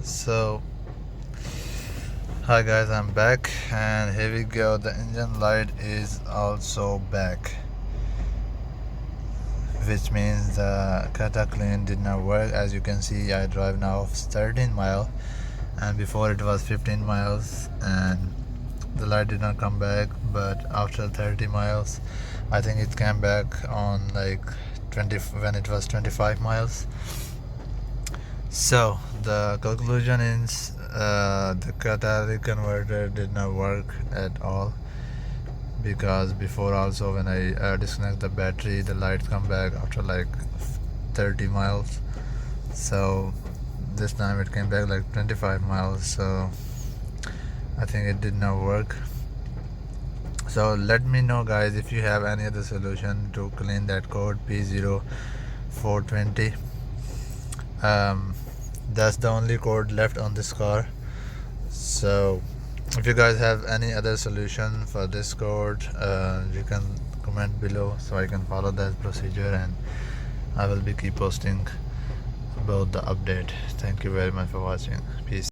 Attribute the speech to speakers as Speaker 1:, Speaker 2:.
Speaker 1: So, hi guys, I'm back, and here we go. The engine light is also back, which means the Cataclean did not work. As you can see, I drive now 13 miles, and before it was 15 miles, and the light did not come back. But after 30 miles, I think it came back on like 20 when it was 25 miles. So the conclusion is the catalytic converter did not work at all, because before also when I disconnect the battery, the lights come back after like 30 miles. So this time it came back like 25 miles, so I think it did not work. So let me know guys if you have any other solution to clean that code P0420. That's the only code left on this car. So if you guys have any other solution for this code, you can comment below so I can follow that procedure, and I will be keep posting about the update. Thank you very much for watching. Peace.